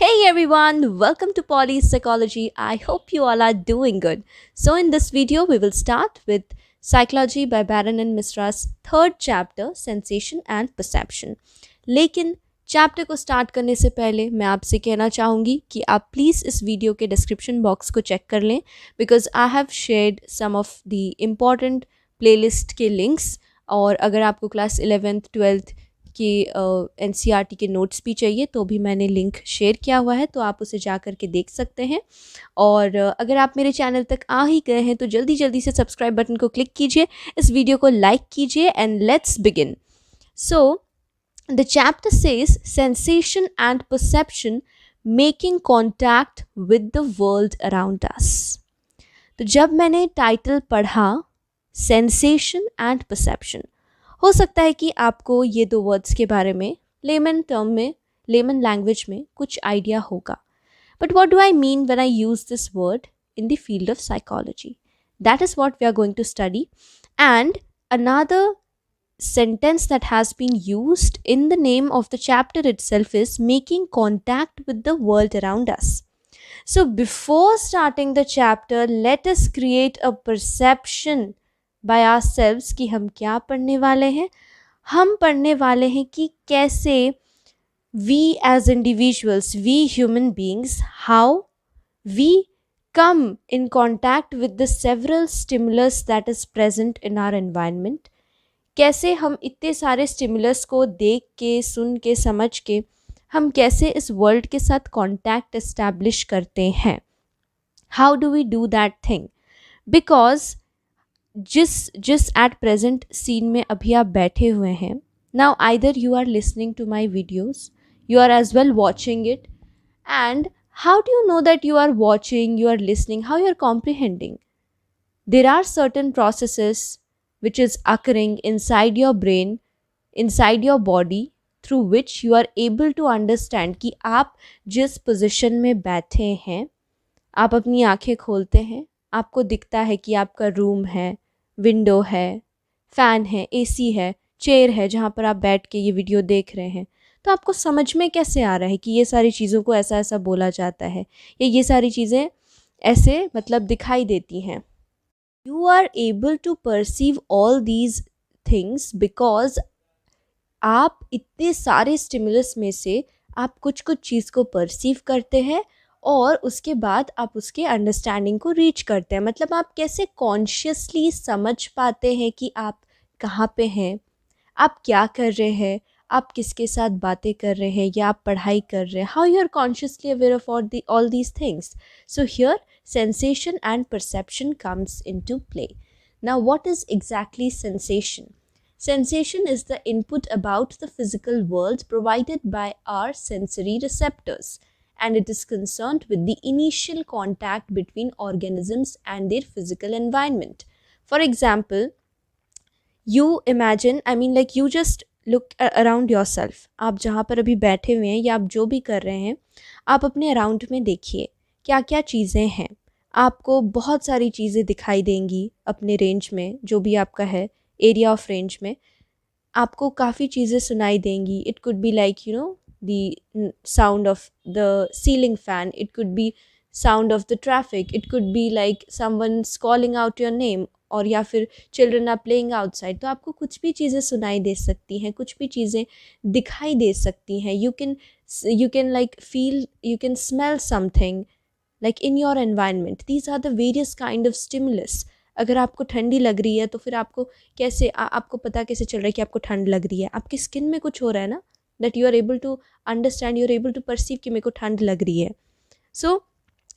Hey everyone, welcome to Psychology. I hope you all are doing good. So, in this video, we will start with Psychology by Baronandmisra's third chapter, Sensation and Perception. लेकिन chapter को start करने से पहले मैं आपसे कहना चाहूँगी कि आप प्लीज़ इस वीडियो के डिस्क्रिप्शन बॉक्स को चेक कर लें because I have shared some of the important playlist के लिंक्स और अगर आपको क्लास 11th 12th कि NCERT के नोट्स भी चाहिए तो भी मैंने लिंक शेयर किया हुआ है, तो आप उसे जा कर के देख सकते हैं। और अगर आप मेरे चैनल तक आ ही गए हैं तो जल्दी जल्दी से सब्सक्राइब बटन को क्लिक कीजिए, इस वीडियो को लाइक कीजिए and let's begin. So the chapter says sensation and perception making contact with the world around us. तो जब मैंने टाइटल पढ़ा सेंसेशन एंड परसेप्शन, हो सकता है कि आपको ये दो वर्ड्स के बारे में लेमन लैंग्वेज में कुछ आइडिया होगा, but what do I mean when I use this word in the field of psychology? That is what we are going to study. And another sentence that has been used in the name of the chapter itself is making contact with the world around us. So before starting the chapter, let us create a perception by ourselves कि हम क्या पढ़ने वाले हैं। हम पढ़ने वाले हैं कि कैसे we as individuals, we human beings, how we come in contact with the several stimulus that is present in our environment, कैसे हम इतने सारे स्टिमुलस को देख के, सुन के, समझ के हम कैसे इस वर्ल्ड के साथ कांटेक्ट एस्टैब्लिश करते हैं। How do we do that thing? Because जिस एट प्रेजेंट सीन में अभी आप बैठे हुए हैं, now either you are listening to my videos, you are as well watching it, and how do you know that you are watching, you are listening, how you are comprehending? There are certain processes which is occurring inside your brain, inside your body, through which you are able to understand कि आप जिस position में बैठे हैं, आप अपनी आंखें खोलते हैं, आपको दिखता है कि आपका रूम है, विंडो है, फ़ैन है, AC है, चेयर है जहाँ पर आप बैठ के ये वीडियो देख रहे हैं। तो आपको समझ में कैसे आ रहा है कि ये सारी चीज़ों को ऐसा ऐसा बोला जाता है या ये सारी चीज़ें ऐसे मतलब दिखाई देती हैं? You are able to perceive all these things because आप इतने सारे स्टिमुलस में से आप कुछ कुछ चीज़ को परसीव करते हैं और उसके बाद आप उसके अंडरस्टैंडिंग को रीच करते हैं। मतलब आप कैसे कॉन्शियसली समझ पाते हैं कि आप कहाँ पे हैं, आप क्या कर रहे हैं, आप किसके साथ बातें कर रहे हैं या आप पढ़ाई कर रहे हैं। How you are consciously aware of all these things. So here sensation and perception comes into play. Now what is exactly sensation? Sensation is the input about the physical world provided by our sensory receptors, and it is concerned with the initial contact between organisms and their physical environment. For example, you imagine, like you just look around yourself. आप जहाँ पर अभी बैठे हुए हैं या आप जो भी कर रहे हैं, आप अपने अराउंड में देखिए क्या क्या चीज़ें हैं। आपको बहुत सारी चीज़ें दिखाई देंगी अपने रेंज में, जो भी आपका है एरिया ऑफ रेंज में। आपको काफ़ी चीज़ें सुनाई देंगी। It could be like the sound of the ceiling fan, it could be sound of the traffic, it could be like someone calling out your name, और या फिर चिल्ड्रन आर प्लेइंग आउटसाइड। तो आपको कुछ भी चीज़ें सुनाई दे सकती हैं, कुछ भी चीज़ें दिखाई दे सकती हैं। You can like feel, you can smell something like in your environment. These are the various kind of stimulus. अगर आपको ठंडी लग रही है तो फिर आपको कैसे आपको पता कैसे चल रहा है कि आपको ठंड लग रही है? आपकी स्किन में कुछ हो रहा है ना, that you are able to understand, you are able to perceive कि मेरे को ठंड लग रही है। So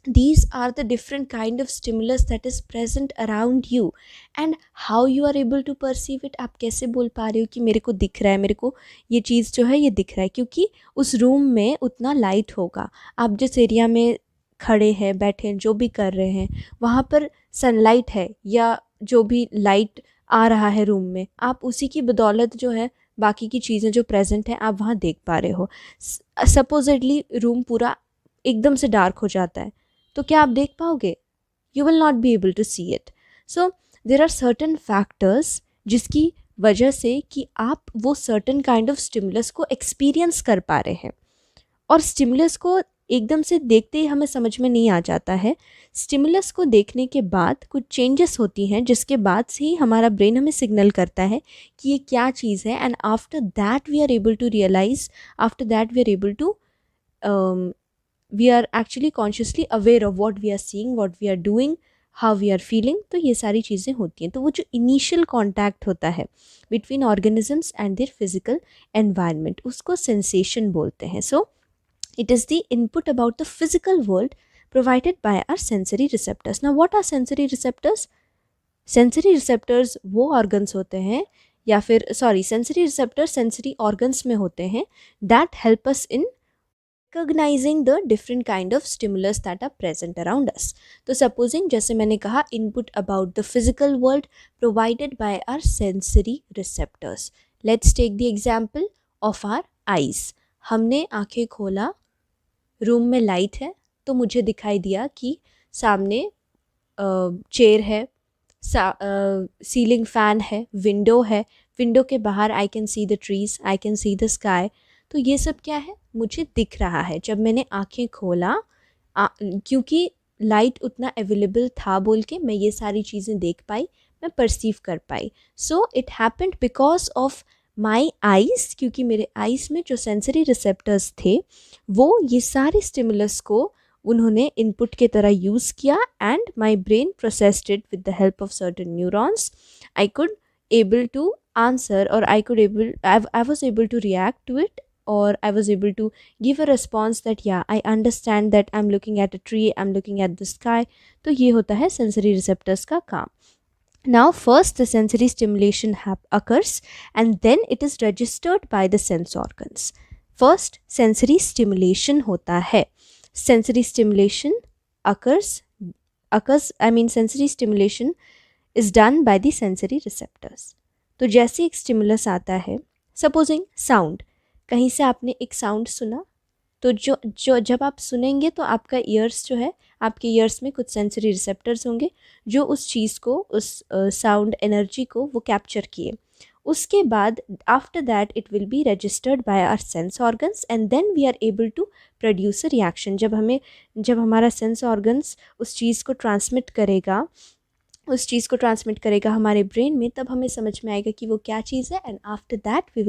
these are the different kind of stimulus that is present around you, and how you are able to perceive it. आप कैसे बोल पा रहे हो कि मेरे को दिख रहा है, मेरे को ये चीज़ जो है ये दिख रहा है? क्योंकि उस रूम में उतना लाइट होगा। आप जिस एरिया में खड़े हैं, बैठे हैं, जो भी कर रहे हैं, वहाँ पर सनलाइट है या जो भी लाइट आ रहा है रूम में, आप उसी की बदौलत जो है बाकी की चीज़ें जो प्रेजेंट हैं आप वहाँ देख पा रहे हो। सपोजिटली रूम पूरा एकदम से डार्क हो जाता है तो क्या आप देख पाओगे? You will not be able to see it. So there are certain factors जिसकी वजह से कि आप वो सर्टन काइंड ऑफ स्टिमुलस को एक्सपीरियंस कर पा रहे हैं। और स्टिमुलस को एकदम से देखते ही हमें समझ में नहीं आ जाता है। स्टिमुलस को देखने के बाद कुछ चेंजेस होती हैं, जिसके बाद से ही हमारा ब्रेन हमें सिग्नल करता है कि ये क्या चीज़ है, and after that we are able to realise, after that we are able to we are actually consciously aware of what we are seeing, what we are doing, how we are feeling. तो ये सारी चीज़ें होती हैं। तो वो जो initial contact होता है between organisms and their physical environment, उसको सेंसेशन बोलते हैं। सो it is the input about the physical world provided by our sensory receptors. Now what are sensory receptors? Sensory receptors वो organs होते हैं, या फिर sensory receptors sensory organs में होते हैं that help us in recognizing the different kind of stimulus that are present around us. तो supposing जैसे मैंने कहा, input about the physical world provided by our sensory receptors. Let's take the example of our eyes. हमने आंखें खोला, room में light है, तो मुझे दिखाई दिया कि सामने चेयर है, सीलिंग फैन है, विंडो है, विंडो के बाहर I can see the trees, I can see the sky. तो ये सब क्या है, मुझे दिख रहा है जब मैंने आंखें खोला, क्योंकि लाइट उतना अवेलेबल था बोल के मैं ये सारी चीज़ें देख पाई, मैं परसीव कर पाई। So it happened because of my eyes, क्योंकि मेरे आइज़ में जो सेंसरी रिसेप्टर्स थे वो ये सारे स्टिमुलस को उन्होंने इनपुट के तरह यूज़ किया, and my brain processed it with the help of certain neurons. I could able to answer, or I was able to react to it, or I was able to give a response that yeah, I understand that I'm looking at a tree, I'm looking at the sky. तो ये होता है sensory receptors का काम. Now first the sensory stimulation occurs, and then it is registered by the sense organs. First sensory stimulation होता है. Sensory stimulation occurs, sensory stimulation is done by the sensory receptors. तो जैसे एक stimulus आता है, supposing sound, कहीं से आपने एक साउंड सुना, तो जो जब आप सुनेंगे तो आपका ईयर्स जो है, आपके ईयर्स में कुछ सेंसरी रिसेप्टर्स होंगे जो उस चीज़ को, उस साउंड एनर्जी को वो कैप्चर किए। उसके बाद after that it will be registered by our sense organs, and then we are able to produce a reaction. जब हमारा सेंस ऑर्गन्स उस चीज़ को ट्रांसमिट करेगा हमारे ब्रेन में, तब हमें समझ में आएगा कि वो क्या चीज़ है, and after that we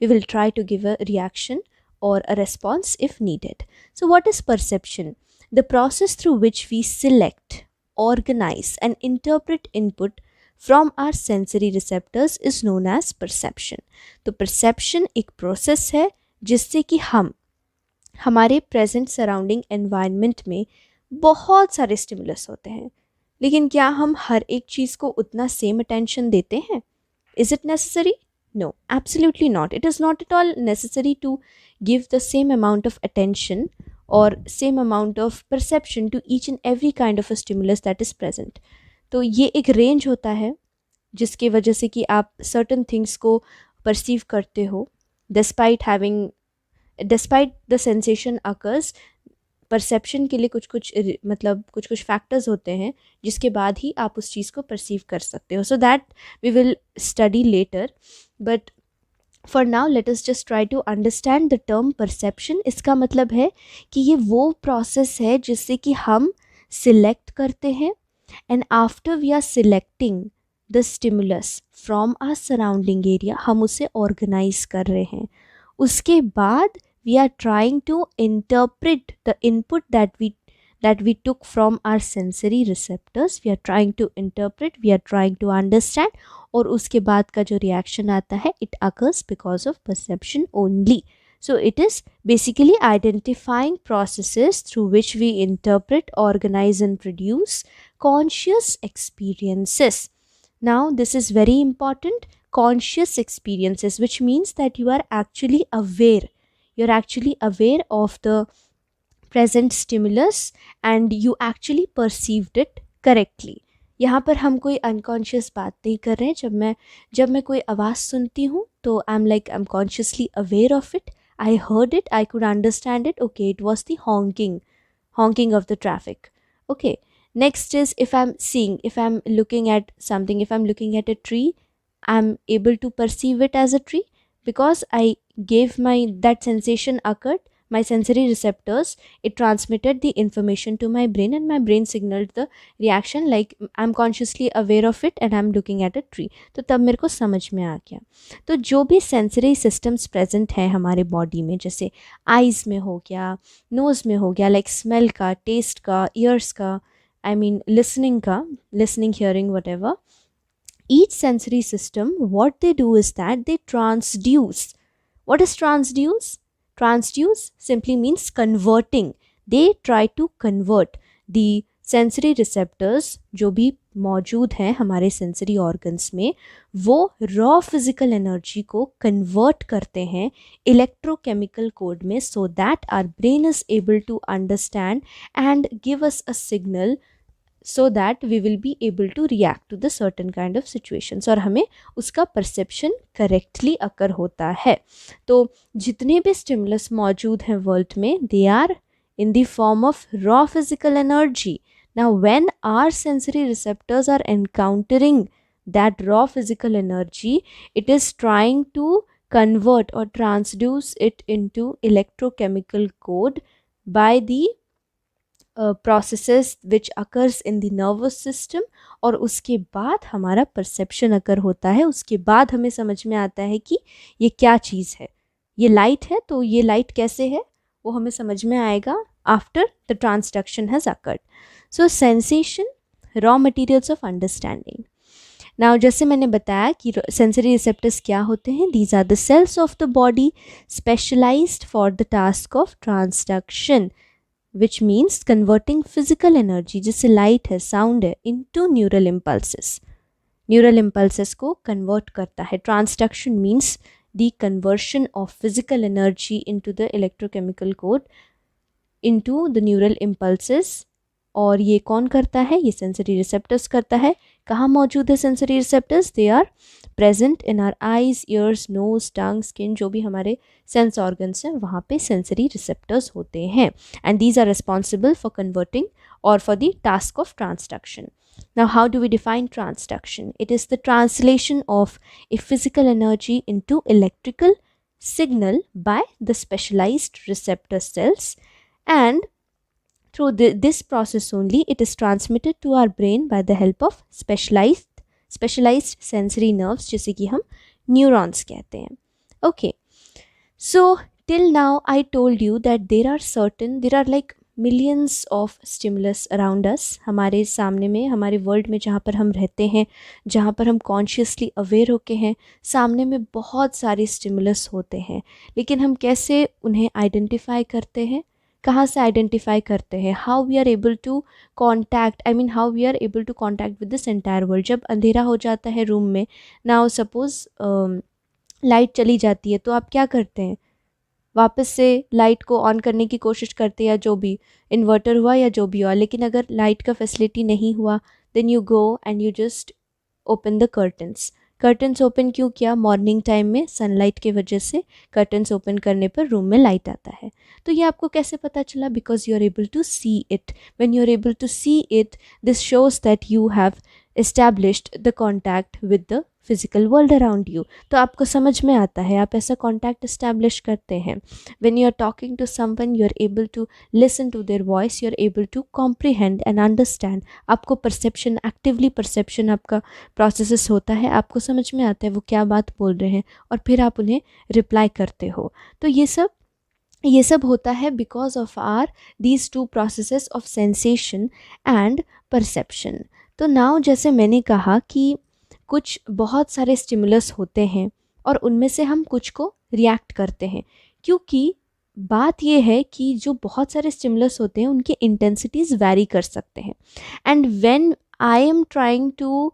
will try to give a reaction or a response if needed. So what is perception? The process through which we select, organize and interpret input from our sensory receptors is known as perception. तो perception एक process है जिससे कि हम हमारे present surrounding environment में बहुत सारे stimulus होते हैं, लेकिन क्या हम हर एक चीज़ को उतना same attention देते हैं? Is it necessary? No, absolutely not. It is not at all necessary to give the same amount of attention or same amount of perception to each and every kind of a stimulus that is present. तो ये एक range होता है जिसकी वजह से कि आप certain things को perceive करते हो, despite the sensation occurs. Perception के लिए कुछ कुछ फैक्टर्स होते हैं जिसके बाद ही आप उस चीज़ को परसीव कर सकते हो. So that we will study later, but for now let us just try to understand the term perception. इसका मतलब है कि ये वो प्रोसेस है जिससे कि हम सिलेक्ट करते हैं, and after we are selecting the stimulus from our surrounding area, हम उसे ऑर्गेनाइज कर रहे हैं. उसके बाद we are trying to interpret the input that we took from our sensory receptors. We are trying to interpret, we are trying to understand, और उसके बाद का जो reaction आता है, it occurs because of perception only. So it is basically identifying processes through which we interpret, organize and produce conscious experiences. Now this is very important, conscious experiences, which means that you are actually aware. You're actually aware of the present stimulus and you actually perceived it correctly. यहाँ पर हम कोई unconscious बात नहीं कर रहे हैं. जब मैं कोई आवाज़ सुनती हूँ तो I'm consciously aware of it. I heard it, I could understand it. Okay, it was the honking of the traffic. Okay, next is if I'm looking at something, if I'm looking at a tree, I'm able to perceive it as a tree because I gave that sensation occurred, my sensory receptors, it transmitted the information to my brain and my brain signaled the reaction like I'm consciously aware of it and I'm looking at a tree. तो तब मेरे को समझ में आ गया. तो जो भी सेंसरी सिस्टम्स प्रेजेंट हैं हमारे बॉडी में, जैसे आइज़ में हो गया, नोज़ में हो गया, लाइक स्मेल का, टेस्ट का, ईयर्स का, आई मीन लिसनिंग का, listening, hearing, whatever, each sensory system, what they do is that they transduce. What is transduce? Transduce simply means converting. They try to convert the sensory receptors जो भी मौजूद हैं हमारे sensory organs में, वो raw physical energy को convert करते हैं electrochemical code में, so that our brain is able to understand and give us a signal so that we will be able to react to the certain kind of situations, और हमें उसका perception correctly occur होता है. तो जितने भी stimulus मौजूद हैं वर्ल्ड में, they are in the form of raw physical energy. Now when our sensory receptors are encountering that raw physical energy, it is trying to convert or transduce it into electrochemical code by the processes which occurs in the nervous system, और उसके बाद हमारा perception occur होता है. उसके बाद हमें समझ में आता है कि ये क्या चीज़ है. ये लाइट है, तो ये लाइट कैसे है वो हमें समझ में आएगा after the transduction has occurred. So sensation, raw materials of understanding. Now जैसे मैंने बताया कि sensory receptors क्या होते हैं, these are the cells of the body specialized for the task of transduction, which means converting physical energy, जैसे light है, sound है, into neural impulses. Neural impulses को convert करता है. Transduction means the conversion of physical energy into the electrochemical code into the neural impulses. और ये कौन करता है? ये sensory receptors करता है. कहाँ मौजूद है sensory receptors? They are present in our eyes, ears, nose, tongue, skin. जो भी हमारे sense organs हैं वहाँ पे sensory receptors होते हैं. And these are responsible for converting or for the task of transduction. Now how do we define transduction? It is the translation of a physical energy into electrical signal by the specialized receptor cells, and through this process only it is transmitted to our brain by the help of specialized sensory nerves, जिसे कि हम neurons कहते हैं. Okay, so till now I told you that there are like millions of stimulus around us, हमारे सामने में, हमारे world में जहाँ पर हम रहते हैं, जहाँ पर हम कॉन्शियसली अवेयर होके हैं, सामने में बहुत सारे स्टिमुलस होते हैं. लेकिन हम कैसे उन्हें आइडेंटिफाई करते हैं, कहाँ से आइडेंटिफाई करते हैं, how we are able to contact, I mean how we are able to contact with this entire world. जब अंधेरा हो जाता है रूम में, नाउ सपोज लाइट चली जाती है, तो आप क्या करते हैं? वापस से लाइट को ऑन करने की कोशिश करते हैं, या जो भी इन्वर्टर हुआ या जो भी हुआ. लेकिन अगर लाइट का फैसिलिटी नहीं हुआ, then you go and you just open the curtains. Curtains open क्यों किया? मॉर्निंग टाइम में सनलाइट के वजह से कर्टन्स ओपन करने पर रूम में लाइट आता है. तो ये आपको कैसे पता चला? Because you are able to see it. When you are able to see it, this shows that you have established the contact with the physical world around you. तो आपको समझ में आता है, आप ऐसा contact establish करते हैं. When you are talking to someone, you are able to listen to their voice, you are able to comprehend and understand. आपको perception, actively perception आपका processes होता है, आपको समझ में आता है वो क्या बात बोल रहे हैं, और फिर आप उन्हें reply करते हो. तो ये सब होता है because of our these two processes of sensation and perception. तो नाउ जैसे मैंने कहा कि कुछ बहुत सारे स्टिमुलस होते हैं और उनमें से हम कुछ को रिएक्ट करते हैं, क्योंकि बात ये है कि जो बहुत सारे स्टिमुलस होते हैं उनकी इंटेंसिटीज़ वैरी कर सकते हैं. And when I am trying to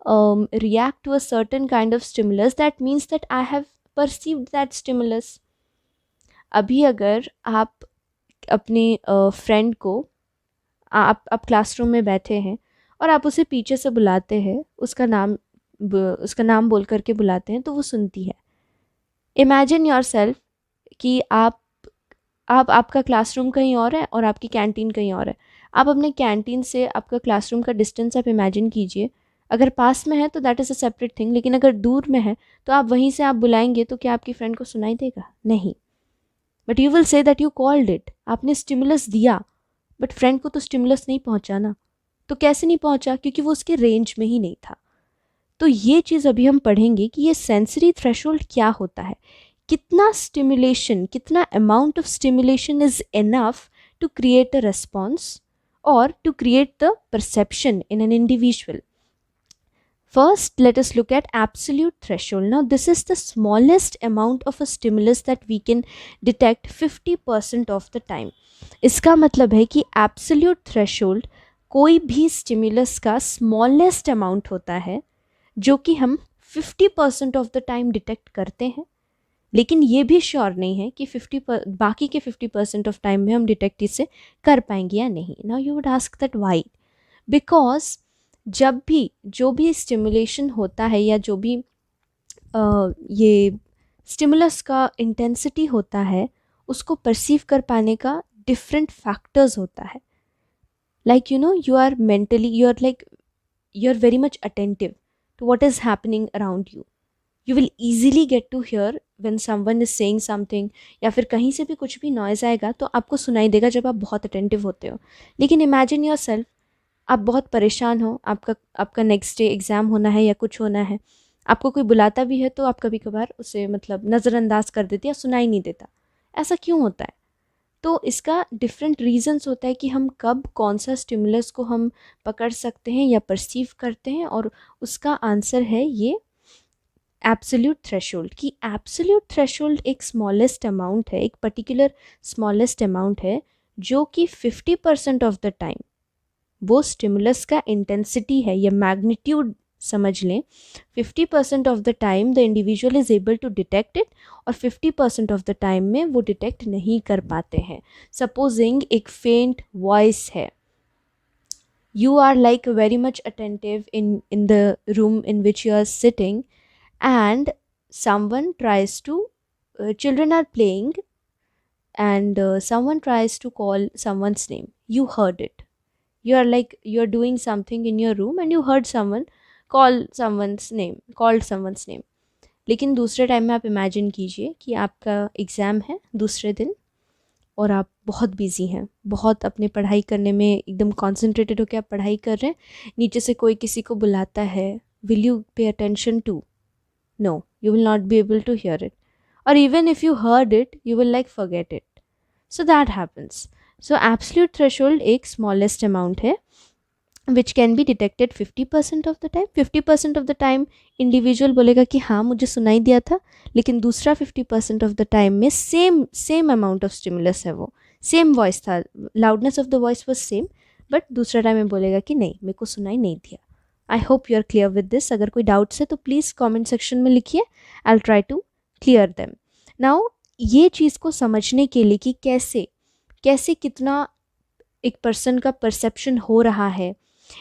react to a certain kind of stimulus, that means that I have perceived that stimulus. अभी अगर आप अपने फ्रेंड को, आप क्लासरूम में बैठे हैं और आप उसे पीछे से बुलाते हैं, उसका नाम बोल करके बुलाते हैं, तो वो सुनती है. इमेजिन योरसेल्फ कि आपका क्लासरूम कहीं और है और आपकी कैंटीन कहीं और है. आप अपने कैंटीन से आपका क्लासरूम का डिस्टेंस आप इमेजिन कीजिए. अगर पास में है तो that is a separate thing, लेकिन अगर दूर में है तो आप वहीं से आप बुलाएंगे तो क्या आपकी फ्रेंड को सुनाई देगा? नहीं. But you will say that you called it, आपने स्टिमुलस दिया बट फ्रेंड को तो स्टिमुलस नहीं पहुंचा ना। तो कैसे नहीं पहुंचा? क्योंकि वो उसके रेंज में ही नहीं था। तो ये चीज़ अभी हम पढ़ेंगे कि ये सेंसरी थ्रेशोल्ड क्या होता है, कितना स्टिमुलेशन, कितना amount of stimulation is enough to create a response और to create the perception in an individual. First, let us look at absolute threshold. Now, this is the smallest amount of a stimulus that we can detect 50% of the time. इसका मतलब है कि absolute threshold कोई भी stimulus का smallest amount होता है जो कि हम 50% of the time detect करते हैं, लेकिन ये भी श्योर नहीं है कि बाकी के 50% ऑफ टाइम में हम डिटेक्ट इसे कर पाएंगे या नहीं. Now you would ask that why. Because जब भी जो भी स्टिमुलेशन होता है या जो भी ये स्टिमुलस का इंटेंसिटी होता है उसको परसीव कर पाने का डिफरेंट फैक्टर्स होता है. Like you know, you are mentally, you are very much attentive to what is happening around you. You will easily get to hear when someone is saying something, या फिर कहीं से भी कुछ भी नॉइज़ आएगा तो आपको सुनाई देगा जब आप बहुत अटेंटिव होते हो. लेकिन इमेजिन योर सेल्फ, आप बहुत परेशान हो, आपका नेक्स्ट डे एग्ज़ाम होना है या कुछ होना है, आपको कोई बुलाता भी है तो आप कभी कभार उसे मतलब नज़रअंदाज कर देते या सुनाई नहीं देता. ऐसा क्यों होता है? तो इसका डिफरेंट रीजंस होता है कि हम कब कौन सा स्टिमुलस को हम पकड़ सकते हैं या परसीव करते हैं, और उसका आंसर है ये एब्सोल्यूट थ्रेशोल्ड. कि एब्सोल्यूट थ्रेशोल्ड एक स्मॉलेस्ट अमाउंट है, एक पर्टिकुलर स्मॉलेस्ट अमाउंट है जो कि 50% ऑफ द टाइम वो स्टिमुलस का इंटेंसिटी है या मैग्नीट्यूड समझ लें. 50% of the time the individual is able to detect it और 50% ऑफ द टाइम में वो डिटेक्ट नहीं कर पाते हैं. सपोजिंग एक फेंट वॉइस है, you are like very much attentive in the room in which you are sitting, and someone tries to children are playing, and someone tries to call someone's name. You heard it. You are like, you are doing something in your room and you heard someone called someone's name. लेकिन दूसरे time में आप imagine कीजिए कि आपका exam है दूसरे दिन और आप बहुत बिजी हैं, बहुत अपने पढ़ाई करने में एकदम कॉन्सेंट्रेटेड होकर आप पढ़ाई कर रहे हैं. नीचे से कोई किसी को बुलाता है, will you pay attention to? No, you will not be able to hear it. Or even if you heard it, you will like forget it. So that happens. So absolute threshold एक smallest amount है which can be detected 50% of the time. 50% of the time individual बोलेगा कि हाँ मुझे सुनाई दिया था, लेकिन दूसरा 50% of the time में same amount of stimulus है, वो same voice था, loudness of the voice was same, but दूसरा टाइम में बोलेगा कि नहीं मेरे को सुनाई नहीं दिया. I hope you are clear with this. अगर कोई डाउट्स है तो प्लीज़ कमेंट सेक्शन में लिखिए, I will try to clear them. Now ये चीज़ को समझने के लिए कि कैसे कितना एक पर्सन का परसेप्शन हो रहा है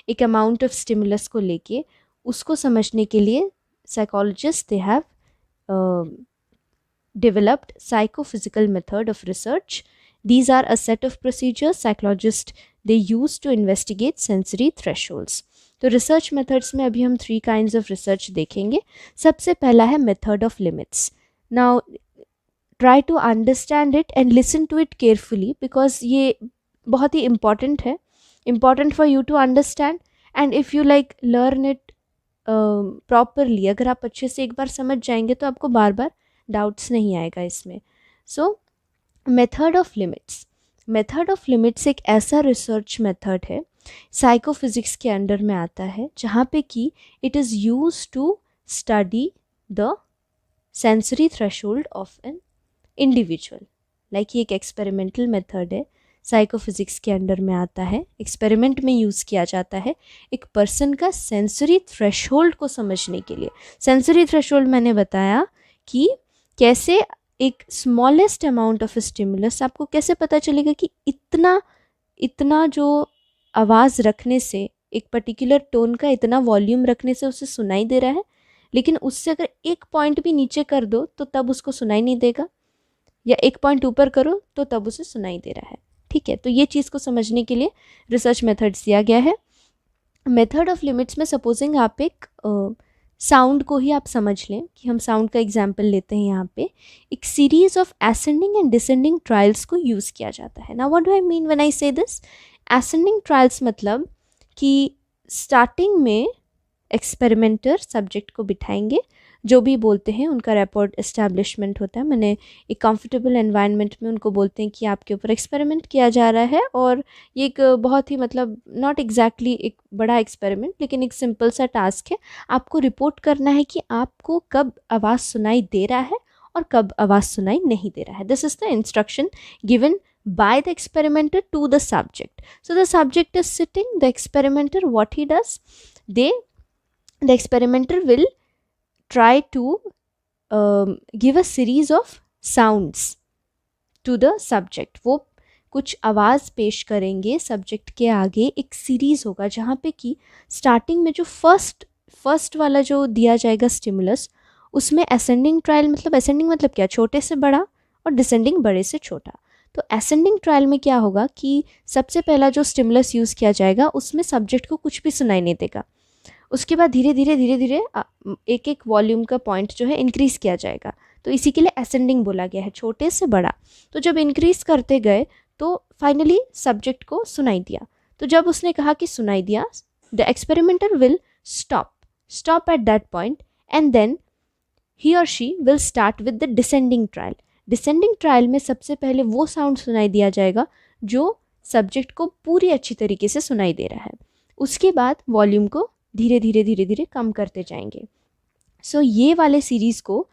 एक अमाउंट ऑफ स्टिमुलस को लेके, उसको समझने के लिए psychologist they have developed psychophysical method of research. These are a set of procedures psychologists they use to investigate sensory thresholds. तो रिसर्च मेथड्स में अभी हम 3 काइंड्स ऑफ रिसर्च देखेंगे. सबसे पहला है method of limits. Now try to understand it and listen to it carefully, because ये बहुत ही इम्पॉर्टेंट है, important for you to understand. And if you like learn it properly, अगर आप अच्छे से एक बार समझ जाएंगे तो आपको बार बार डाउट्स नहीं आएगा इसमें. So method of limits. Method of limits एक ऐसा रिसर्च मेथड है, साइकोफिजिक्स के अंडर में आता है, जहाँ पे कि it is use to study the sensory threshold of an individual. Like ये एक एक्सपेरिमेंटल मेथड है, साइकोफिजिक्स के अंडर में आता है, एक्सपेरिमेंट में यूज़ किया जाता है एक पर्सन का सेंसरी थ्रेशोल्ड को समझने के लिए. सेंसरी थ्रेशोल्ड मैंने बताया कि कैसे एक स्मॉलेस्ट अमाउंट ऑफ स्टिमुलस, आपको कैसे पता चलेगा कि इतना जो आवाज़ रखने से, एक पर्टिकुलर टोन का इतना वॉल्यूम रखने से उसे सुनाई दे रहा है, लेकिन उससे अगर एक पॉइंट भी नीचे कर दो तो तब उसको सुनाई नहीं देगा, या एक पॉइंट ऊपर करो तो तब उसे सुनाई दे रहा है. ठीक है, तो ये चीज़ को समझने के लिए रिसर्च मेथड्स दिया गया है. मेथड ऑफ लिमिट्स में सपोजिंग आप एक साउंड को ही आप समझ लें कि हम साउंड का एग्जाम्पल लेते हैं यहाँ पे, एक series of ascending and descending trials को यूज़ किया जाता है। Now what do I mean when आई से दिस? असेंडिंग ट्रायल्स मतलब कि स्टार्टिंग में एक्सपेरिमेंटर सब्जेक्ट को बिठाएंगे, जो भी बोलते हैं उनका रिपोर्ट इस्टेब्लिशमेंट होता है, मैंने एक कंफर्टेबल एनवायरनमेंट में उनको बोलते हैं कि आपके ऊपर एक्सपेरिमेंट किया जा रहा है, और ये एक बहुत ही मतलब नॉट एग्जैक्टली एक बड़ा एक्सपेरिमेंट, लेकिन एक सिंपल सा टास्क है। आपको रिपोर्ट करना है कि आपको कब आवाज़ सुनाई दे रहा है और कब आवाज़ सुनाई नहीं दे रहा है। This is the instruction given by the experimenter to the subject. So the subject is sitting, the experimenter, what he does, the experimenter will try to give a series of sounds to the subject. वो कुछ आवाज़ पेश करेंगे subject के आगे, एक series होगा जहाँ पे कि स्टार्टिंग में जो फर्स्ट वाला जो दिया जाएगा स्टिमुलस, उसमें असेंडिंग ट्रायल मतलब असेंडिंग मतलब क्या, छोटे से बड़ा, और डिसेंडिंग बड़े से छोटा। तो असेंडिंग ट्रायल में क्या होगा कि सबसे पहला जो स्टिमुलस यूज़ किया जाएगा उसमें सब्जेक्ट को कुछ भी सुनाई नहीं देगा। उसके बाद धीरे धीरे एक एक वॉल्यूम का पॉइंट जो है इंक्रीज़ किया जाएगा, तो इसी के लिए असेंडिंग बोला गया है, छोटे से बड़ा। तो जब इंक्रीज़ करते गए तो फाइनली सब्जेक्ट को सुनाई दिया। तो जब उसने कहा कि सुनाई दिया, the experimenter will stop at that point and then he और she will start with the descending trial. Descending trial में सबसे पहले वो साउंड सुनाई दिया जाएगा जो सब्जेक्ट को पूरी अच्छी तरीके से सुनाई दे रहा है। उसके बाद वॉल्यूम को धीरे धीरे कम करते जाएंगे। सो ये वाले सीरीज़ को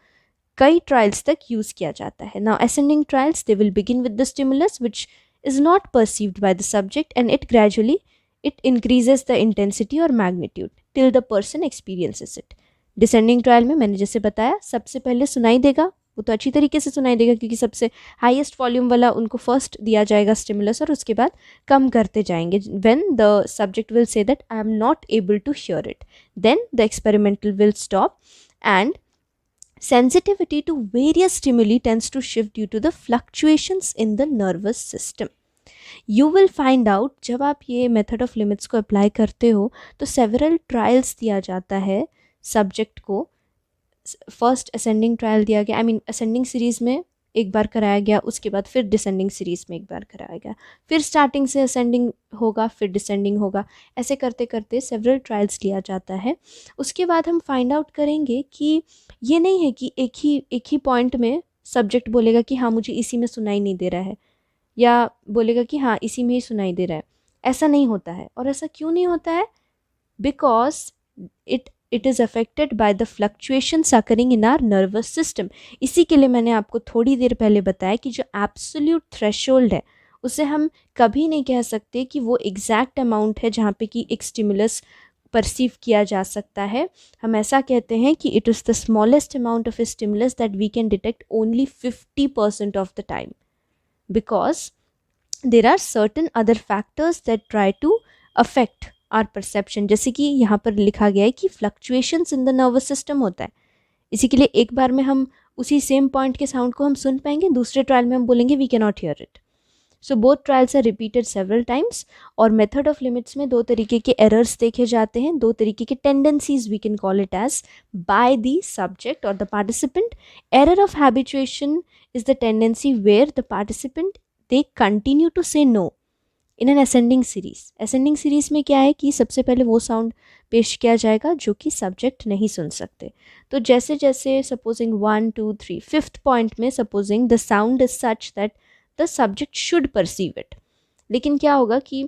कई ट्रायल्स तक यूज़ किया जाता है। Now ascending trials, they will begin with the stimulus which is not perceived by the subject and it gradually it increases the intensity और magnitude till the person experiences it. Descending trial में मैंने जैसे बताया, सबसे पहले सुनाई देगा, वो तो अच्छी तरीके से सुनाई देगा क्योंकि सबसे हाईएस्ट वॉल्यूम वाला उनको फर्स्ट दिया जाएगा स्टिमुलस, और उसके बाद कम करते जाएंगे। When the subject will say that I am not able to hear it, then the experimental will stop and sensitivity to various stimuli tends to shift due to the fluctuations in the nervous system. You will find out जब आप ये method of limits को apply करते हो तो several trials दिया जाता है सब्जेक्ट को। फर्स्ट असेंडिंग ट्रायल दिया गया, आई मीन असेंडिंग सीरीज़ में एक बार कराया गया, उसके बाद फिर डिसेंडिंग सीरीज़ में एक बार कराया गया, फिर स्टार्टिंग से असेंडिंग होगा, फिर डिसेंडिंग होगा, ऐसे करते करते सेवरल ट्रायल्स लिया जाता है। उसके बाद हम फाइंड आउट करेंगे कि ये नहीं है कि एक ही पॉइंट में सब्जेक्ट बोलेगा कि हाँ मुझे इसी में सुनाई नहीं दे रहा है, या बोलेगा कि हाँ इसी में ही सुनाई दे रहा है। ऐसा नहीं होता है। और ऐसा क्यों नहीं होता है? Because it is affected by the fluctuations occurring in are nervous system. इसी के लिए मैंने आपको थोड़ी देर पहले बताया कि जो एब्सोल्यूट थ्रेशोल्ड है उसे हम कभी नहीं कह सकते कि वो एग्जैक्ट अमाउंट है जहाँ पे कि एक स्टिमुलस परसीव किया जा सकता है। हम ऐसा कहते हैं कि it is the smallest amount of a stimulus that we can detect only 50% of the time, because there are certain other factors that try to affect our perception. जैसे कि यहाँ पर लिखा गया है कि fluctuations in the nervous system होता है, इसी के लिए एक बार में हम उसी सेम पॉइंट के साउंड को हम सुन पाएंगे, दूसरे ट्रायल में हम बोलेंगे we can not hear it. So both trials are repeated several times. और मेथड ऑफ लिमिट्स में दो तरीके के एरर्स देखे जाते हैं, दो तरीके के tendencies we can call it as by the subject और the participant. Error of habituation is the tendency where the participant they continue to say no in an ascending series. Ascending series में क्या है कि सबसे पहले वो sound पेश किया जाएगा जो कि सब्जेक्ट नहीं सुन सकते। तो जैसे जैसे सपोजिंग 1 2 3 5th पॉइंट में supposing the sound is such that the subject should perceive it, लेकिन क्या होगा कि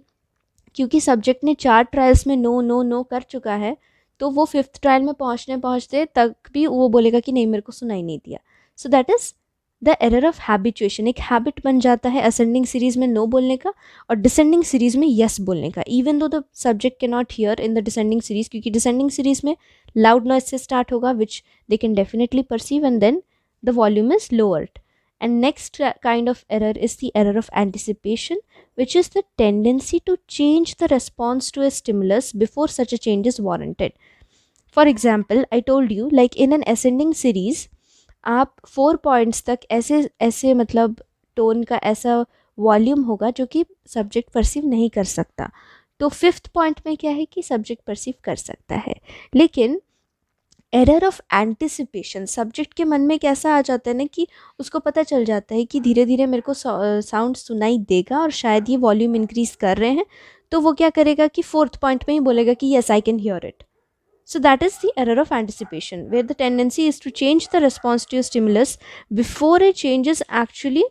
क्योंकि सब्जेक्ट ने 4 ट्रायल्स में नो नो नो कर चुका है, तो वो 5th ट्रायल में पहुँचते तक भी वो बोलेगा कि नहीं मेरे को सुनाई नहीं दिया। So that is the error of habituation. एक हैबिट बन जाता है असेंडिंग सीरीज में नो बोलने का और डिसेंडिंग सीरीज में यस बोलने का, even though the subject can not hear in the descending series, क्योंकि डिसेंडिंग सीरीज में लाउड नॉइज से स्टार्ट होगा which they can definitely perceive and then the volume is lowered. And next kind of error is the error of anticipation, which is the tendency to change the response to a stimulus before such a change is warranted. For example, I told you like in an ascending series, आप 4 points तक ऐसे मतलब tone का ऐसा volume होगा जो कि subject perceive नहीं कर सकता। तो 5th पॉइंट में क्या है कि सब्जेक्ट परसीव कर सकता है, लेकिन एरर ऑफ एंटिसिपेशन, सब्जेक्ट के मन में कैसा आ जाता है ना कि उसको पता चल जाता है कि धीरे धीरे मेरे को साउंड सुनाई देगा और शायद ये वॉल्यूम इंक्रीज कर रहे हैं, तो वो क्या करेगा कि फोर्थ पॉइंट में ही बोलेगा कि yes I can hear it. So that is the error of anticipation, where the tendency is to change the response to a stimulus before a change is actually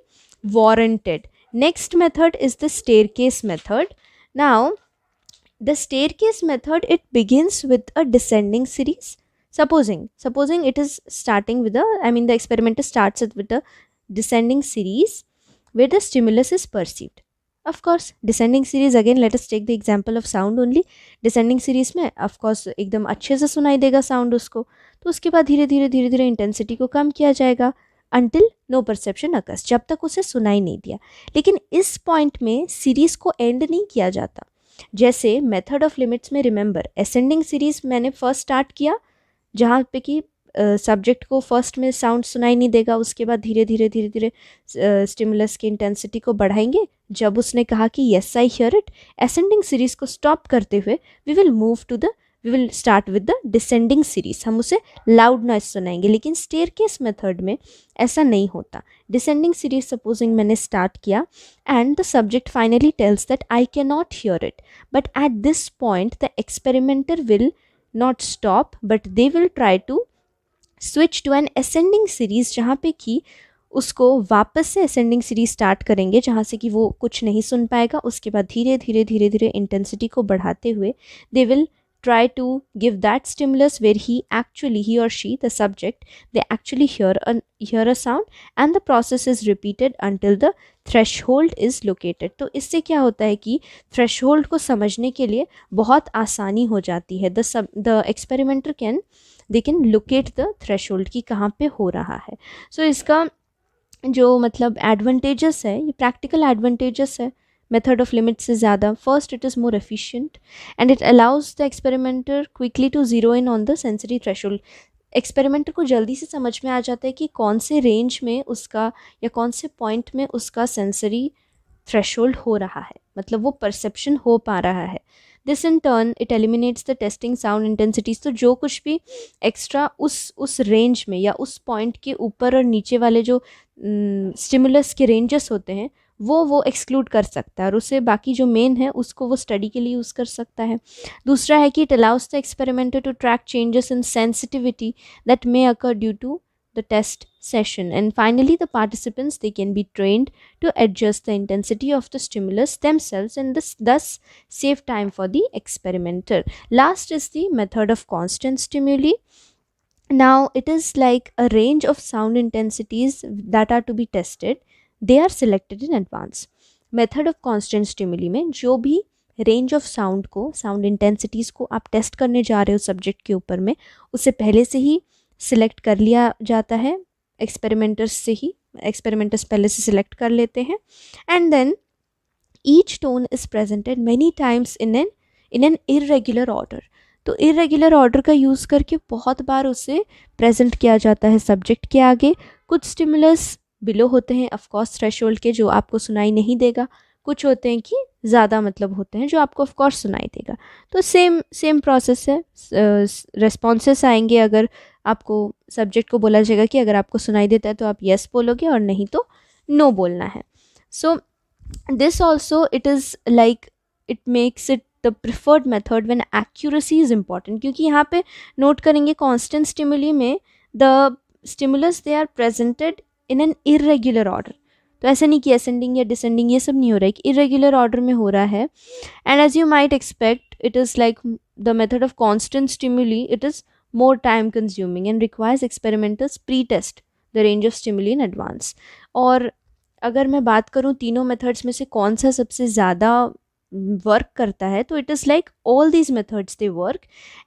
warranted. Next method is the staircase method. Now, the staircase method, it begins with a descending series. Supposing it is starting with the experimenter starts it with a descending series where the stimulus is perceived. Of course, descending series, again let us take the example of sound only. Descending series में of course एकदम अच्छे से सुनाई देगा sound उसको, तो उसके बाद धीरे धीरे इंटेंसिटी को कम किया जाएगा until no perception occurs, जब तक उसे सुनाई नहीं दिया. लेकिन इस पॉइंट में सीरीज को एंड नहीं किया जाता. जैसे मेथड ऑफ लिमिट्स में रिमेंबर, असेंडिंग सीरीज मैंने फर्स्ट स्टार्ट किया जहाँ पे कि सब्जेक्ट को फर्स्ट में साउंड सुनाई नहीं देगा, उसके बाद धीरे धीरे स्टिमुलस की इंटेंसिटी को बढ़ाएंगे. जब उसने कहा कि yes I hear it, ascending series को स्टॉप करते हुए we will start with the descending series, हम उसे लाउड नॉइस सुनाएंगे. लेकिन स्टेयरकेस मेथड में ऐसा नहीं होता. डिसेंडिंग सीरीज सपोजिंग मैंने स्टार्ट किया and the subject finally tells that I can not hear it, but at this point the experimenter will not stop but they will try to switch to an ascending series, जहाँ पे कि उसको वापस से ascending series start करेंगे जहाँ से कि वो कुछ नहीं सुन पाएगा. उसके बाद धीरे धीरे इंटेंसिटी को बढ़ाते हुए they will try to give that stimulus where he or she, the subject, they actually hear a sound, and the process is repeated until the threshold is located. तो इससे क्या होता है कि threshold को समझने के लिए बहुत आसानी हो जाती है. the experimenter can locate the threshold कि कहाँ पे हो रहा है. So इसका जो मतलब एडवांटेजेस है, ये प्रैक्टिकल एडवांटेजेस है मेथड ऑफ लिमिट से ज़्यादा. First, it is more efficient and it allows the experimenter quickly to zero in on the sensory threshold. Experimenter को जल्दी से समझ में आ जाता है कि कौन से रेंज में उसका या कौन से पॉइंट में उसका सेंसरी थ्रेशोल्ड हो रहा है, मतलब वो परसेप्शन हो पा रहा है. This in turn it eliminates the testing sound intensities. तो जो कुछ भी एक्स्ट्रा उस रेंज में या उस पॉइंट के ऊपर और नीचे वाले जो स्टिमुलस के रेंजेस होते हैं वो एक्सक्लूड कर सकता है और उसे बाकी जो मेन है उसको वो स्टडी के लिए यूज़ कर सकता है. दूसरा है कि it allows the experimenter to track changes in sensitivity that may occur due to the test session. And finally, the participants, they can be trained to adjust the intensity of the stimulus themselves and thus save time for the experimenter. Last is the method of constant stimuli. Now it is like a range of sound intensities that are to be tested. They are selected in advance. Method of constant stimuli में जो भी range of sound को, sound intensities को आप test करने जा रहे हो सब्जेक्ट के ऊपर में, उसे पहले से ही सिलेक्ट कर लिया जाता है एक्सपेरिमेंटर्स पहले से सिलेक्ट कर लेते हैं. And then each tone is presented many times in an irregular order. तो इरेगुलर ऑर्डर का यूज़ करके बहुत बार उसे प्रेजेंट किया जाता है सब्जेक्ट के आगे. कुछ स्टिमुलस बिलो होते हैं ऑफकोर्स थ्रेशोल्ड के, जो आपको सुनाई नहीं देगा. कुछ होते हैं कि ज़्यादा मतलब होते हैं जो आपको ऑफकोर्स सुनाई देगा. तो सेम प्रोसेस है. रेस्पॉन्सेस आएंगे. अगर आपको सब्जेक्ट को बोला जाएगा कि अगर आपको सुनाई देता है तो आप येस बोलोगे और नहीं तो नो बोलना है. So this also it is like it makes it the preferred method when accuracy is important, क्योंकि यहाँ पे नोट करेंगे कॉन्स्टेंट स्टिमुली में the stimulus they are presented in an irregular order. तो ऐसा नहीं कि असेंडिंग या डिसेंडिंग ये सब नहीं हो रहा है, कि इरेगुलर ऑर्डर में हो रहा है. And as you might expect it is like the method of constant stimuli, it is more time consuming and requires experimenters pre-test the range of stimuli in advance. और अगर मैं बात करूँ तीनों मेथड्स में से कौन सा सबसे ज़्यादा वर्क करता है, तो it is like all these methods they work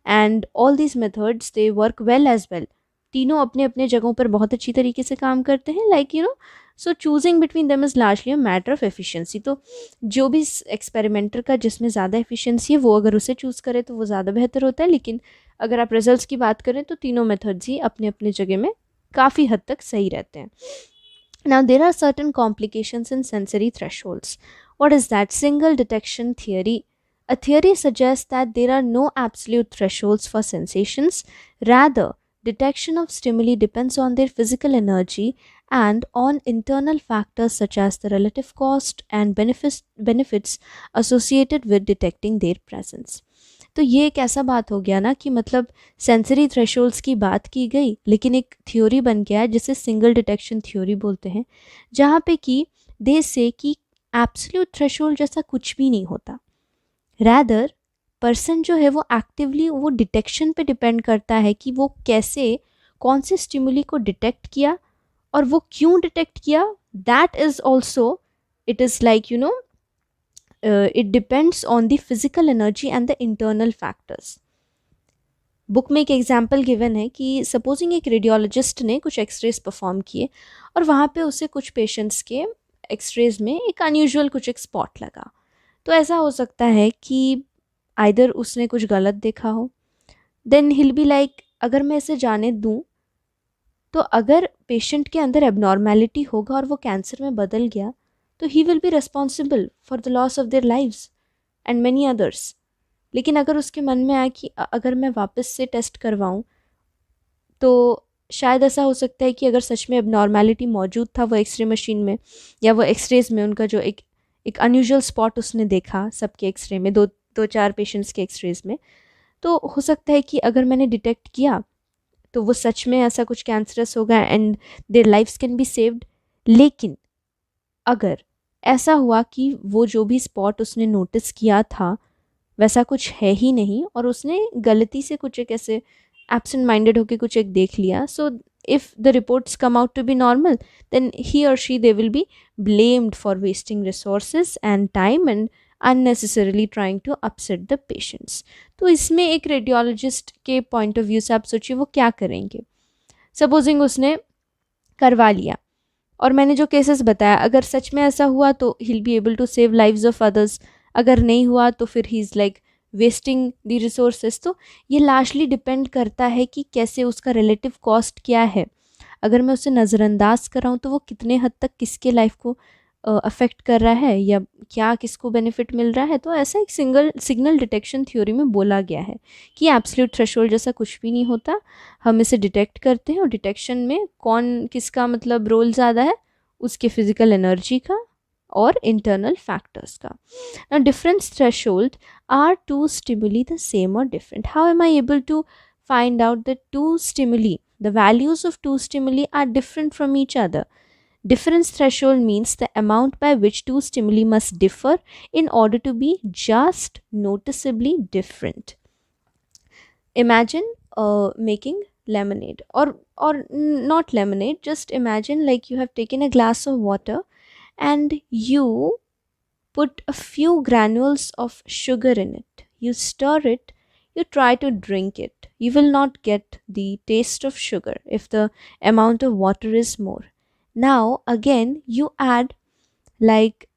and all these methods they work well as well. तीनों अपने अपने जगहों पर बहुत अच्छी तरीके से काम करते हैं. Like you no, so choosing between them is largely a matter of efficiency. तो जो भी एक्सपेरिमेंटर का जिसमें ज़्यादा एफिशिएंसी है वो अगर उसे चूज़ करे तो वो ज़्यादा बेहतर होता है. लेकिन अगर आप रिजल्ट्स की बात करें तो तीनों मेथड्स ही अपने अपने जगह में काफ़ी हद तक सही रहते हैं. Now there are certain complications in sensory thresholds. What is that? Single detection theory. A theory suggests that there are no absolute thresholds for sensations. Rather, detection of stimuli depends on their physical energy and on internal factors such as the relative cost and benefits associated with detecting their presence. तो ये एक ऐसा बात हो गया ना कि मतलब सेंसरी थ्रेशोल्ड्स की बात की गई, लेकिन एक थ्योरी बन गया है जिसे सिंगल डिटेक्शन थ्योरी बोलते हैं, जहाँ पे कि दे से कि एब्सोल्यूट थ्रेशोल्ड जैसा कुछ भी नहीं होता। रैदर पर्सन जो है वो एक्टिवली वो डिटेक्शन पे डिपेंड करता है कि वो कैसे कौन से स्टिमुली को डिटेक्ट किया और वो क्यों डिटेक्ट किया। That is also it is like you no it depends on the physical energy and the internal factors. Book में एक एग्जाम्पल गिवन है कि सपोजिंग एक रेडियोलॉजिस्ट ने कुछ एक्सरेज परफॉर्म किए और वहाँ पे उसे कुछ पेशेंट्स के एक्सरेज में एक अनयूजुअल कुछ एक स्पॉट लगा। तो ऐसा हो सकता है कि आइदर उसने कुछ गलत देखा हो, देन हिल बी लाइक अगर मैं इसे जाने दूँ तो अगर पेशेंट के अंदर एबनॉर्मेलिटी होगा और वो कैंसर में बदल गया तो he will be responsible for the loss of their lives and many others. लेकिन अगर उसके मन में आए कि अगर मैं वापस से टेस्ट करवाऊँ तो शायद ऐसा हो सकता है कि अगर सच में एबनॉर्मेलिटी मौजूद था वो एक्सरे मशीन में या वो एक्सरेज में, उनका जो एक अनयूजुअल स्पॉट उसने देखा सबके एक्सरे में, दो चार पेशेंट्स के एक्सरेज में, तो हो सकता है कि अगर मैंने डिटेक्ट किया तो वो सच में ऐसा कुछ कैंसरस होगा and their lives can be saved. लेकिन अगर ऐसा हुआ कि वो जो भी स्पॉट उसने नोटिस किया था वैसा कुछ है ही नहीं और उसने गलती से कुछ एक ऐसे एब्सेंट माइंडेड होकर कुछ एक देख लिया, so if the reports come out to be normal then he और she they will be blamed for wasting resources and time and unnecessarily trying to upset the patients. तो इसमें एक रेडियोलॉजिस्ट के पॉइंट ऑफ व्यू से आप सोचिए वो क्या करेंगे। सपोजिंग उसने करवा लिया और मैंने जो केसेस बताया अगर सच में ऐसा हुआ तो he will be able to save lives of others, अगर नहीं हुआ तो फिर he is like wasting the resources. तो ये लार्जली डिपेंड करता है कि कैसे उसका रिलेटिव कॉस्ट क्या है। अगर मैं उसे नज़रअंदाज कर रहा हूँ तो वो कितने हद तक किसके लाइफ को अफेक्ट कर रहा है या क्या किसको बेनिफिट मिल रहा है। तो ऐसा एक सिग्नल डिटेक्शन थ्योरी में बोला गया है कि एब्सोल्यूट थ्रेशोल्ड जैसा कुछ भी नहीं होता, हम इसे डिटेक्ट करते हैं और डिटेक्शन में कौन किसका मतलब रोल ज़्यादा है, उसके फिजिकल एनर्जी का और इंटरनल फैक्टर्स का। Now difference threshold are two stimuli the same or different? How am I able to find out that two stimuli, the values of two stimuli are different from each other? Difference threshold means the amount by which two stimuli must differ in order to be just noticeably different. Imagine making lemonade or not lemonade, just imagine like you have taken a glass of water and you put a few granules of sugar in it. You stir it, you try to drink it. You will not get the taste of sugar if the amount of water is more. Now again you add like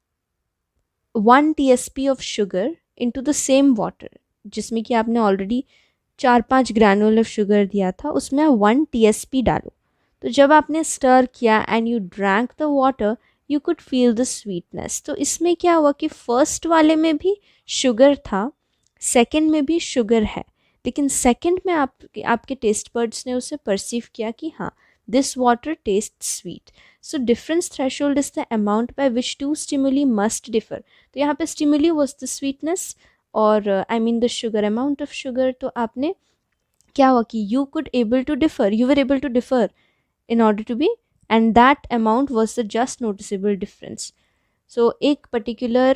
1 TSP of sugar into the same water जिसमें कि आपने already 4-5 granule of sugar दिया था, उसमें आप 1 TSP डालो। तो जब आपने स्टर किया and you drank the water you could feel the sweetness. तो इसमें क्या हुआ कि फर्स्ट वाले में भी शुगर था, सेकंड में भी शुगर है, लेकिन सेकंड में आपके टेस्ट बर्ड्स ने उसे परसीव किया कि हाँ this water taste sweet. So difference threshold is the amount by which two stimuli must differ. तो यहाँ पे स्टिमुली वॉज द स्वीटनेस और I mean the sugar, amount of sugar. तो आपने क्या हुआ कि you could able to differ, you were able to differ in order to be, and that amount was the just noticeable difference. So एक particular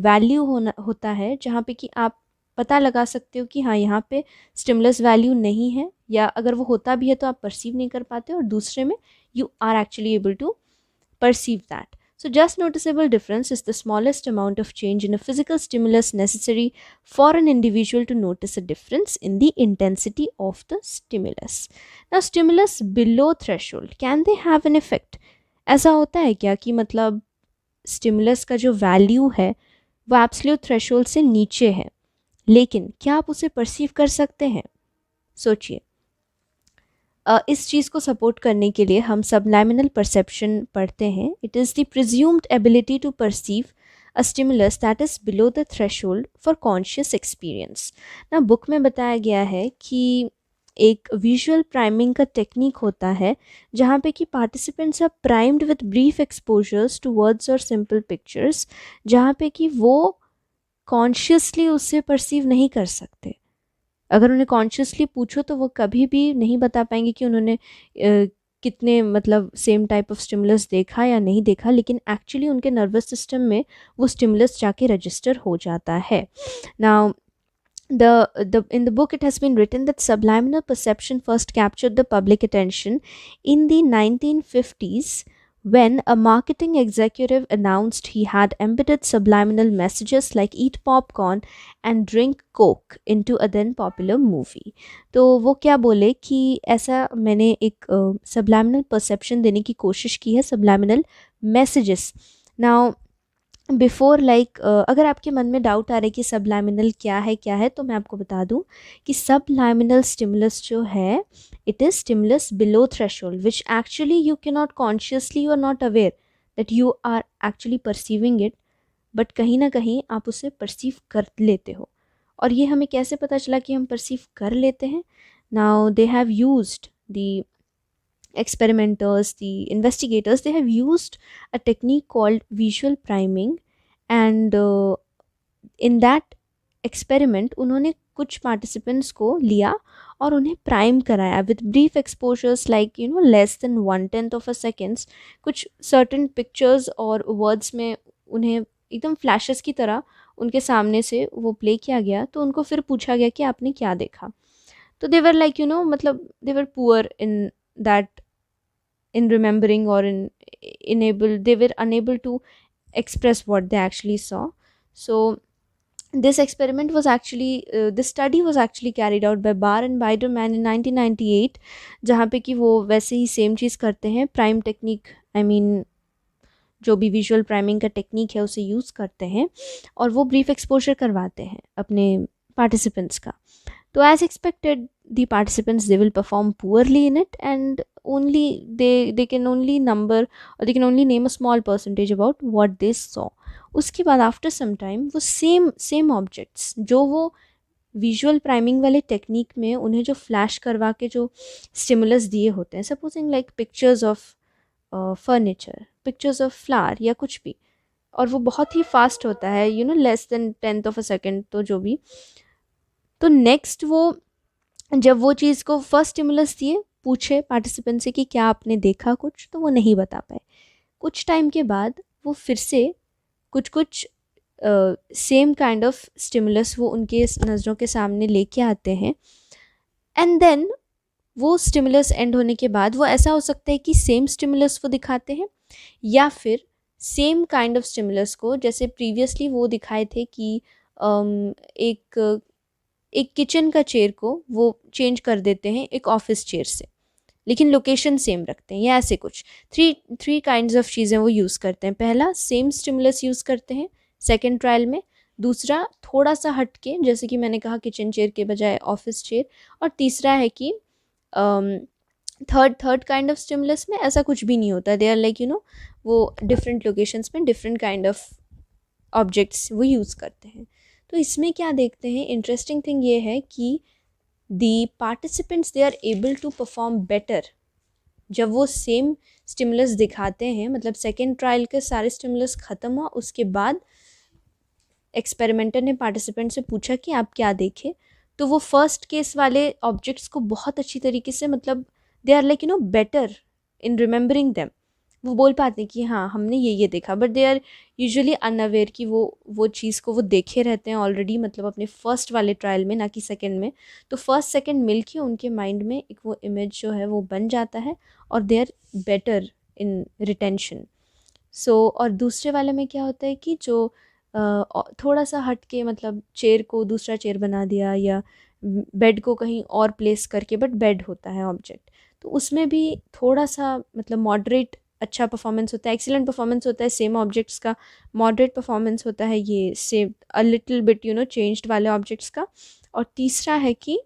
value होता है जहाँ पे कि आप पता लगा सकते हो कि हाँ यहाँ पे स्टिमुलस वैल्यू नहीं है, या अगर वो होता भी है तो आप परसीव नहीं कर पाते और दूसरे में you are actually able to perceive that. So just noticeable difference is the smallest amount of change in a physical stimulus necessary for an individual to notice a difference in the intensity of the stimulus. Now stimulus below threshold, can they have an effect? ऐसा होता है क्या कि मतलब stimulus का जो value है वो एब्सोल्यूट थ्रेशोल्ड से नीचे है, लेकिन क्या आप उसे परसीव कर सकते हैं? सोचिए. इस चीज़ को सपोर्ट करने के लिए हम सबलाइमिनल परसेप्शन पढ़ते हैं. It is the presumed ability to perceive a stimulus that is below the threshold for conscious experience. ना बुक में बताया गया है कि एक विजुअल प्राइमिंग का टेक्निक होता है जहाँ पे कि participants are primed with brief exposures to words और सिंपल पिक्चर्स, जहाँ पे कि वो कॉन्शियसली उससे परसीव नहीं कर सकते। अगर उन्हें कॉन्शियसली पूछो तो वो कभी भी नहीं बता पाएंगे कि उन्होंने कितने मतलब सेम टाइप ऑफ स्टिमुलस देखा या नहीं देखा, लेकिन एक्चुअली उनके नर्वस सिस्टम में वो स्टिमुलस जाके रजिस्टर हो जाता है। Now in the book it has been written that subliminal perception first captured the public attention in the 1950s when a marketing executive announced he had embedded subliminal messages like eat popcorn and drink coke into a then popular movie। तो वो क्या बोले कि ऐसा मैंने एक subliminal perception देने की कोशिश की है, subliminal messages। now बिफोर अगर आपके मन में डाउट आ रहा है कि सब लैमिनल क्या है तो मैं आपको बता दूं कि सब लैमिनल स्टिमुलस जो है it is stimulus below threshold which actually you can not consciously, you are not aware that you are actually perceiving it, but कहीं ना कहीं आप उसे परसीव कर लेते हो। और ये हमें कैसे पता चला कि हम परसीव कर लेते हैं? Now they have used the experimenters, the investigators, they have used a technique called visual priming, and in that experiment उन्होंने कुछ पार्टिसिपेंट्स को लिया और उन्हें प्राइम कराया with brief exposures like less than 1/10 of a seconds. कुछ certain pictures और words में उन्हें एकदम फ्लैशेस की तरह उनके सामने से वो प्ले किया गया, तो उनको फिर पूछा गया कि आपने क्या देखा। तो देवर मतलब they were poor in that in remembering or they were unable to express what they actually saw. So this experiment was actually this study was actually carried out by Barr and Biderman in 1998, जहाँ पे कि वो वैसे ही same चीज़ करते हैं, prime technique जो भी visual priming का टेक्निक है उसे यूज़ करते हैं और वो ब्रीफ एक्सपोजर करवाते हैं अपने पार्टिसिपेंट्स का। तो as expected the participants they will perform poorly in it, and only they can only number or they can only name a small percentage about what they saw। उसके बाद after some time वो same objects जो वो visual priming वाले technique में उन्हें जो flash करवा के जो स्टिमुलस दिए होते हैं, supposing like pictures of furniture, pictures of flower या कुछ भी, और वो बहुत ही फास्ट होता है less than 10th of a second, तो जो भी, तो नेक्स्ट वो जब वो चीज़ को फर्स्ट स्टिमुलस दिए, पूछे पार्टिसिपेंट से कि क्या आपने देखा कुछ, तो वो नहीं बता पाए। कुछ टाइम के बाद वो फिर से कुछ सेम काइंड ऑफ स्टिमुलस वो उनके नज़रों के सामने लेके आते हैं, एंड देन वो स्टिमुलस एंड होने के बाद वो ऐसा हो सकता है कि सेम स्टिमुलस वो दिखाते हैं या फिर सेम काइंड ऑफ स्टिमुलस को, जैसे प्रीवियसली वो दिखाए थे कि एक किचन का चेयर को वो चेंज कर देते हैं एक ऑफिस चेयर से, लेकिन लोकेशन सेम रखते हैं, या ऐसे कुछ थ्री काइंड्स ऑफ चीज़ें वो यूज़ करते हैं। पहला सेम स्टिमुलस यूज़ करते हैं सेकेंड ट्रायल में, दूसरा थोड़ा सा हट के, जैसे कि मैंने कहा किचन चेयर के बजाय ऑफिस चेयर, और तीसरा है कि थर्ड काइंड ऑफ स्टिमुलस में ऐसा कुछ भी नहीं होता, दे आर लाइक वो डिफरेंट लोकेशंस में डिफरेंट काइंड ऑफ ऑब्जेक्ट्स वो यूज़ करते हैं। तो इसमें क्या देखते हैं, इंटरेस्टिंग थिंग ये है कि the participants they are able to perform better जब वो सेम स्टिमुलस दिखाते हैं। मतलब सेकेंड ट्रायल के सारे स्टिमुलस ख़त्म हुआ, उसके बाद एक्सपेरिमेंटर ने पार्टिसिपेंट से पूछा कि आप क्या देखे, तो वो फर्स्ट केस वाले ऑब्जेक्ट्स को बहुत अच्छी तरीके से, मतलब they are like better in remembering them, वो बोल पाते हैं कि हाँ हमने ये देखा, but they are usually unaware कि वो चीज़ को वो देखे रहते हैं ऑलरेडी, मतलब अपने फर्स्ट वाले ट्रायल में, ना कि सेकंड में। तो फर्स्ट सेकंड मिल के उनके माइंड में एक वो इमेज जो है वो बन जाता है और they are better in retention. So और दूसरे वाले में क्या होता है कि जो थोड़ा सा हट के, मतलब चेयर को दूसरा चेयर बना दिया या बेड को कहीं और प्लेस करके, बट बेड होता है ऑब्जेक्ट, तो उसमें भी थोड़ा सा मतलब मॉडरेट अच्छा परफॉर्मेंस होता है, एक्सीलेंट परफॉर्मेंस होता है सेम ऑब्जेक्ट्स का, मॉडरेट परफॉर्मेंस होता है ये same a little bit changed वाले ऑब्जेक्ट्स का। और तीसरा है कि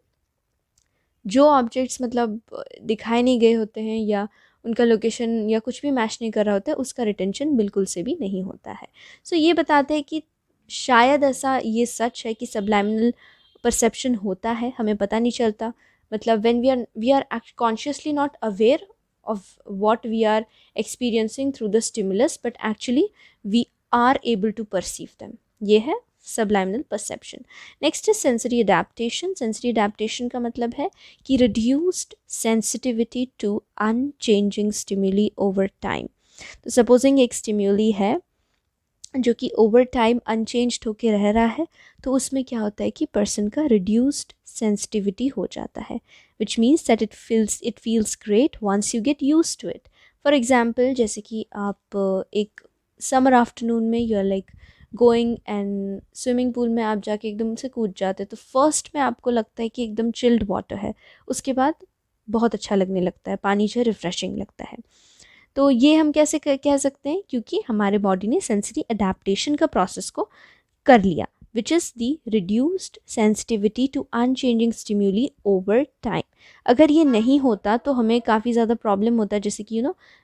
जो ऑब्जेक्ट्स मतलब दिखाए नहीं गए होते हैं या उनका लोकेशन या कुछ भी मैच नहीं कर रहा होता है, उसका रिटेंशन बिल्कुल से भी नहीं होता है। सो ये बताते हैं कि शायद ऐसा ये सच है कि सबलाइमिनल परसेप्शन होता है, हमें पता नहीं चलता, मतलब when we are consciously not aware of what we are experiencing through the stimulus, but actually we are able to perceive them. ये है subliminal perception. नेक्स्ट है सेंसरी अडेप्टेशन. सेंसरी अडेप्टेशन का मतलब है कि reduced sensitivity to unchanging stimuli over time. तो supposing एक stimuli है जो कि ओवर टाइम अनचेंज्ड होके रह रहा है, तो उसमें क्या होता है कि पर्सन का रिड्यूस्ड सेंसिटिविटी हो जाता है, which means that it feels great once you get use to it. For example, जैसे कि आप एक समर आफ्टरनून में you are like going and swimming pool में आप जाके एकदम से कूद जाते, तो फर्स्ट में आपको लगता है कि एकदम चिल्ड वाटर है, उसके बाद बहुत अच्छा लगने लगता है, पानी जो है रिफ्रेशिंग लगता है. तो ये हम कैसे कह सकते हैं, क्योंकि हमारे बॉडी ने सेंसरी अडेप्टेशन का प्रोसेस को कर लिया, which is the reduced sensitivity to unchanging stimuli over time. अगर ये नहीं होता तो हमें काफ़ी ज़्यादा प्रॉब्लम होता है, जैसे कि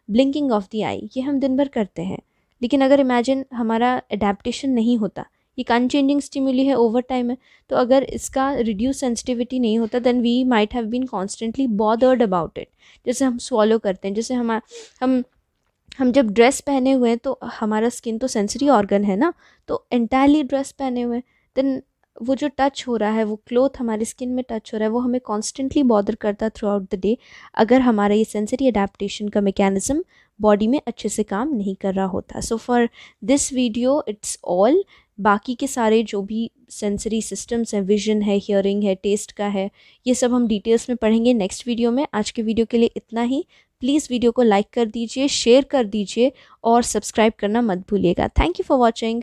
ब्लिंकिंग ऑफ द आई, ये हम दिन भर करते हैं, लेकिन अगर इमेजिन हमारा अडेप्टेशन नहीं होता, ये अनचेंजिंग स्टिम्यूली है, ओवर टाइम है, तो अगर इसका रिड्यूस सेंसिटिविटी नहीं होता, then we might have been constantly bothered about it. जैसे हम स्वॉलो करते हैं, जैसे हम हम जब ड्रेस पहने हुए हैं, तो हमारा स्किन तो सेंसरी ऑर्गन है ना, तो एंटायरली ड्रेस पहने हुए हैं, देन वो जो टच हो रहा है, वो क्लोथ हमारी स्किन में टच हो रहा है, वो हमें कॉन्स्टेंटली बॉदर करता थ्रू आउट द डे, अगर हमारा ये सेंसरी अडेप्टेशन का मैकेनिज्म बॉडी में अच्छे से काम नहीं कर रहा होता. So for this video it's all. बाकी के सारे जो भी सेंसरी सिस्टम्स हैं, विजन है, हियरिंग है, टेस्ट का है, ये सब हम डिटेल्स में पढ़ेंगे नेक्स्ट वीडियो में. आज के वीडियो के लिए इतना ही. प्लीज़ वीडियो को लाइक कर दीजिए, शेयर कर दीजिए और सब्सक्राइब करना मत भूलिएगा. Thank you for watching.